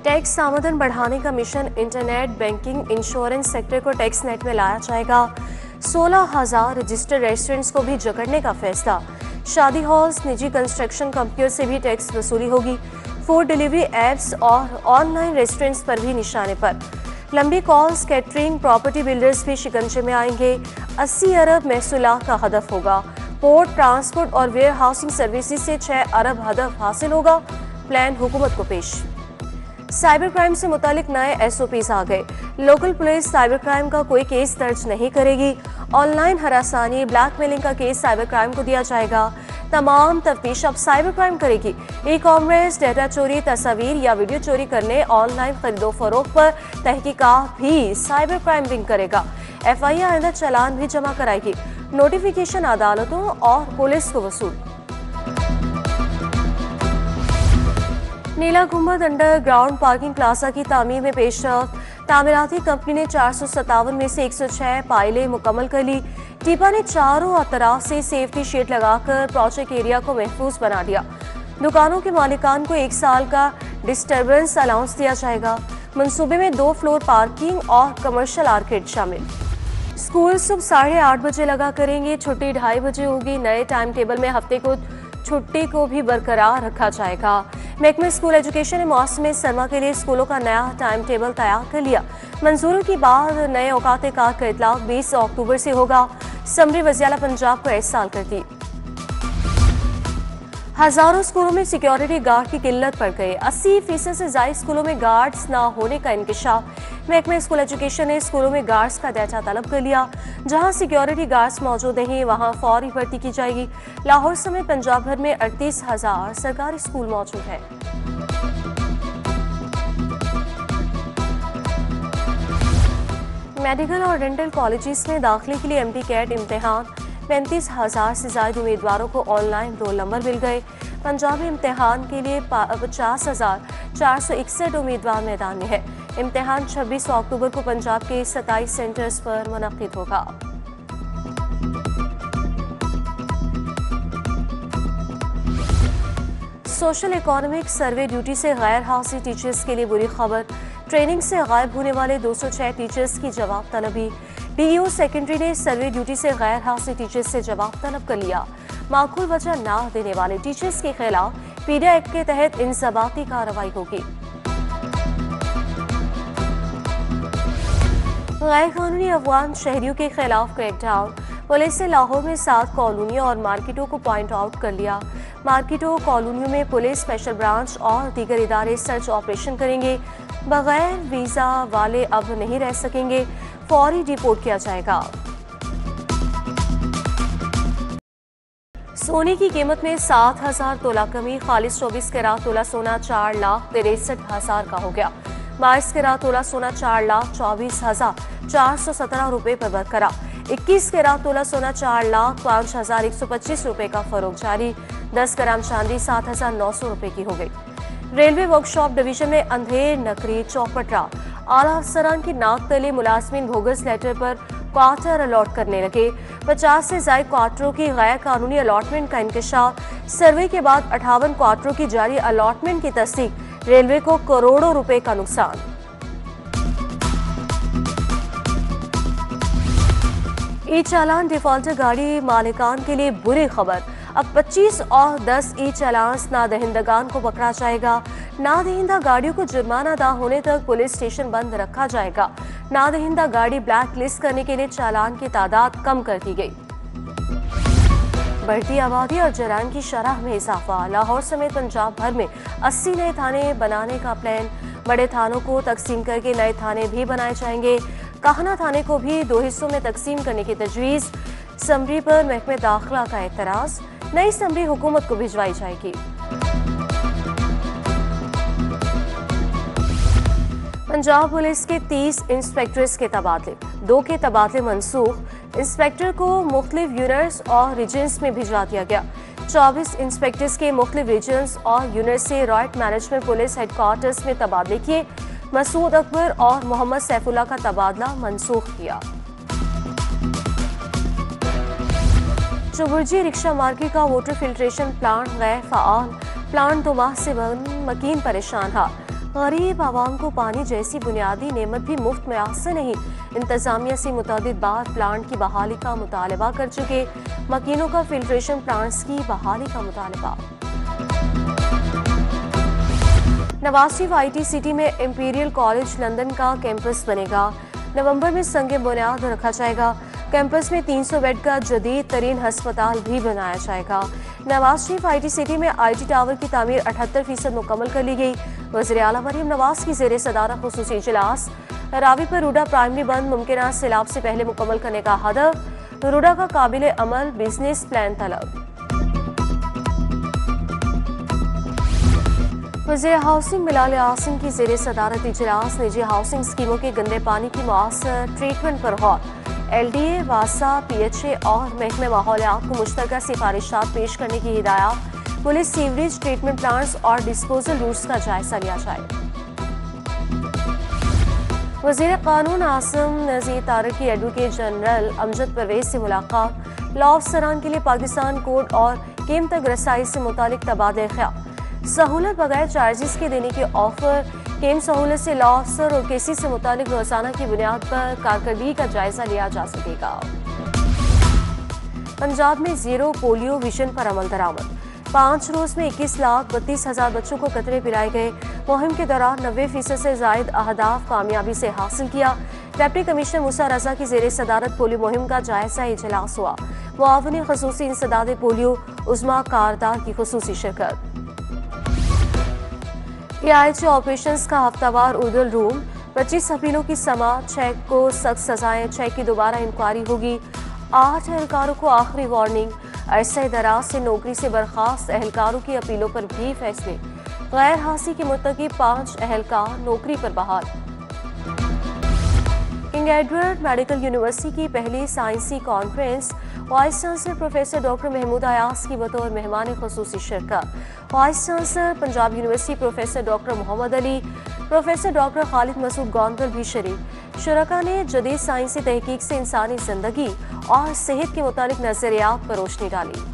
Tax आमदन बढ़ाने का mission internet banking insurance sector को टैक्स नेट में लाया जाएगा। 16,000 रजिस्टर्ड रेस्टोरेंट्स को भी जकड़ने का फैसला। शादी हॉल्स, निजी कंस्ट्रक्शन कंपनियों से भी टैक्स वसूली होगी। फूड डिलीवरी एप्स और ऑनलाइन रेस्टोरेंट्स पर भी निशाने पर। लंबी कॉल्स, कैटरिंग, प्रॉपर्टी बिल्डर्स भी शिकंजे में आएंगे। 80 अरब महसूलात का हदफ होगा। पोर्ट, ट्रांसपोर्ट और वेयर हाउसिंग सर्विसेज से 6 अरब हदफ हासिल होगा। प्लान हुकूमत को पेश। साइबर क्राइम से मुतालिक नए SOPs आ गए। लोकल पुलिस साइबर क्राइम का कोई केस दर्ज नहीं करेगी। ऑनलाइन हरासानी, ब्लैकमेलिंग का केस साइबर क्राइम को दिया जाएगा। तमाम तफ्तीश अब साइबर क्राइम करेगी। ई-कॉमर्स, डेटा चोरी, तस्वीर या वीडियो चोरी करने, ऑनलाइन खरीदो फरोख्त पर तहकीकात भी साइबर क्राइम विंग करेगा। FIA आइंदा चालान भी जमा कराएगी। नोटिफिकेशन अदालतों और पुलिस को वसूल। नीला गुंबद अंडरग्राउंड पार्किंग प्लाजा की तामीर में पेशरफ। तामीराती कंपनी ने 457 में से 106 पाइलें मुकम्मल कर ली। टीपा ने चारों अतराफ से सेफ्टी शीट लगाकर प्रोजेक्ट एरिया को महफूज बना दिया। दुकानों के मालिकान को 1 साल का डिस्टर्बेंस अलाउंस दिया जाएगा। मंसूबे में 2 फ्लोर पार्किंग और कमर्शियल आर्केड शामिल। स्कूल सुबह 8:30 बजे लगा करेंगे, छुट्टी 2:30 बजे होगी। नए टाइम टेबल में हफ्ते को छुट्टी को भी बरकरार रखा जाएगा। महकमा स्कूल एजुकेशन ने मौसम सरमा के लिए स्कूलों का नया टाइम टेबल तैयार कर लिया। मंजूरी के बाद नए औकात कार का इतलाक 20 अक्टूबर से होगा। समरी वज़ीर पंजाब को एहसाल कर दी। हजारों स्कूलों में सिक्योरिटी गार्ड की किल्लत पड़ गई। 80% से ज्यादा स्कूलों में गार्ड्स ना होने का इंकशाफ। महकमा स्कूल एजुकेशन ने स्कूलों में गार्ड्स का डाटा तलब कर लिया। जहां सिक्योरिटी गार्ड्स मौजूद नहीं, वहां फौरी भर्ती की जाएगी। लाहौर समेत पंजाब भर में 38,000 सरकारी स्कूल मौजूद है। मेडिकल और डेंटल कॉलेजेस में दाखिले के लिए MD कैट इम्तिहान। 35,000 से ज्यादा उम्मीदवारों को ऑनलाइन रोल नंबर मिल गए। पंजाबी इम्तिहान के लिए 50,461 उम्मीदवार मैदान में है। इम्तिहान 26 अक्टूबर को पंजाब के 27 सेंटर्स पर मुनक्किद होगा। सोशल इकोनॉमिक सर्वे ड्यूटी से गैर हाजिर टीचर्स के लिए बुरी खबर। ट्रेनिंग से गायब होने वाले 206 टीचर्स की जवाब तलबी। PEO सेकेंडरी ने सर्वे ड्यूटी से गैर हाजिर टीचर्स से जवाब तलब कर लिया। माकूल वजह ना देने वाले टीचर्स के खिलाफ पीडिया एक्ट के तहत इंसबाती कार्रवाई होगी। गैर कानूनी अफगान शहरियों के खिलाफ क्रैकडाउन। पुलिस ने लाहौर में 7 कॉलोनियों और मार्केटों को पॉइंट आउट कर लिया। मार्केटों, कॉलोनियों में पुलिस, स्पेशल ब्रांच और दीगर इदारे सर्च ऑपरेशन करेंगे। बगैर वीजा वाले अब नहीं रह सकेंगे, फौरी डिपोर्ट किया जाएगा। सोने की कीमत में 7,000 तोला कमी। खालिस 24 कैरात तोला सोना 4,63,000 का हो गया। 22 कैरात तोला सोना 4,24,417 रुपए पर बरकरार। 21 कैरात तोला सोना 4,05,125 रुपए का फरोग जारी। 10 ग्राम चांदी 7,900 रुपए की हो गई। रेलवे वर्कशॉप डिवीजन में अंधेर नकरी चौपटरा। आला अफसरान की नाक तले मुलाजमीन बोगस लेटर पर क्वार्टर अलॉट करने लगे। 50 से ज्यादा क्वार्टरों की गैर कानूनी अलॉटमेंट का इंकशाफ। सर्वे के बाद 58 क्वार्टरों की जारी अलॉटमेंट की तस्दीक। रेलवे को करोड़ों रुपए का नुकसान। ई चालान डिफॉल्टर गाड़ी मालिकान के लिए बुरी खबर। अब 25 और 10 ई चालान नादहिंदगान को पकड़ा जाएगा। नादहिंदा गाड़ियों को जुर्माना अदा होने तक पुलिस स्टेशन बंद रखा जाएगा। नादहिंदा गाड़ी ब्लैक लिस्ट करने के लिए चालान की तादाद कम कर दी गई। बढ़ती आबादी और जराइम की शरह में इजाफा। लाहौर समेत पंजाब भर में 80 नए थाने बनाने का प्लान। बड़े थानों को तकसीम करके नए थाने भी बनाए जाएंगे। काहना थाने को भी 2 हिस्सों में तकसीम करने की तजवीज़। समरी पर महकमे दाखिला का एतराज़। नई समरी हुकूमत को भिजवाई जाएगी। पंजाब पुलिस के 30 इंस्पेक्टर्स के तबादले। 2 के तबादले मनसूख। इंस्पेक्टर को मुख्तलिफ यूनिट्स और रीजन्स में भिजवा दिया गया। 24 इंस्पेक्टर्स के मुख्तलिफ रीजन्स और यूनिट से रॉयट मैनेजमेंट पुलिस हेडक्वार्टर्स में तबादले किए। मसूद अकबर और मोहम्मद सैफुल्लाह का तबादला मनसूख किया। चुबुर्जी रिक्शा मार्केट का वाटर फिल्ट्रेशन प्लांट गैर फ़ाल। प्लांट 2 माह से बंद, मकीन परेशान था। गरीब आवाम को पानी जैसी बुनियादी नेमत भी मुफ्त मैसर नहीं। इंतजामिया से मुतअद्दिद बार प्लांट की बहाली का मुतालबा कर चुके, मकीनों का फिल्ट्रेशन प्लांट्स की बहाली का मुतालबा। नवाज शरीफ IT सिटी में इंपीरियल कॉलेज लंदन का कैंपस बनेगा। नवंबर में संगे बुनियाद रखा जाएगा। कैंपस में 300 बेड का जदीद तरीन हस्पताल भी बनाया जाएगा। नवाज शरीफ IT सिटी में IT टावर की तामीर 78% मुकम्मल कर ली गई। वज़ीर आला मरीम नवाज की ज़ेरे सदारत खुसूसी इजलास। रावी पर रूडा प्राइमरी बंद मुमकिन सैलाब से पहले मुकम्मल करने का हदफ। रूडा का काबिल अमल बिजनेस प्लान तलब। वज़ीर हाउसिंग बिलाल आसिम की ज़ेरे सदारत इजलास। निजी हाउसिंग स्कीमों के गंदे पानी की मुआसर ट्रीटमेंट पर गौर। LDA, वासा, PHA और महकमे माहौलियात को मुश्तरका सिफारिशात पेश करने की हिदायत। पुलिस सीवरेज ट्रीटमेंट प्लांट्स और डिस्पोजल रूट्स का जायजा लिया जाए। वज़ीर कानून आसिम नज़ीर तारिक की एडवोकेट जनरल अमजद परवेज से मुलाकात। लॉ अफसरान के लिए पाकिस्तान कोड और केम तक रसाई से मुतालिक तबादले ख्याल। सहूलत बगैर चार्जेस के देने के ऑफर। केम सहूलत से लॉ अफसर और केसेस से मुतालिक रोजाना की बुनियाद पर कारकर्दगी का जायजा लिया जा सकेगा। पंजाब में जीरो पोलियो विजन पर अमल दरामद। 5 रोज में 21,32,000 बच्चों को कतरे पिलाए गए। मुहिम के दौरान 90% से जायद अहदाफ कामयाबी से हासिल किया। डिप्टी कमिश्नर मूसा रजा की जेर सदारत पोलियो मुहिम का जायजा इजलास हुआ। मुआवनी खसूसी इंसदाद पोलियो उज़्मा कारदार की खसूसी शिरकत। PIHA ऑपरेशंस का हफ्तावार उर्दुल रूम। 25 अपीलों की समाअत। 6 को सख्त सजाएं। 6 की दोबारा इंक्वायरी होगी। 8 एहलकारों को आखिरी वार्निंग। अरसे दराज से नौकरी से बर्खास्त एहलकारों की अपीलों पर भी फैसले। गैर हासिल के मुत्तकी 5 एहलकार नौकरी पर बहाल। किंग एडवर्ड मेडिकल यूनिवर्सिटी की पहली साइंसी conference. Vice chancellor professor doctor Mahmood Ayaz की बतौर मेहमान खुसूसी शिरकत। Vice chancellor Punjab university professor doctor Mohammad Ali, professor doctor Khalid Masood Gondal भी शरीक। शुरका ने जदीद साइंसी तहकीक से इंसानी जिंदगी और सेहत के मुतालिक नजरियात पर रोशनी डाली।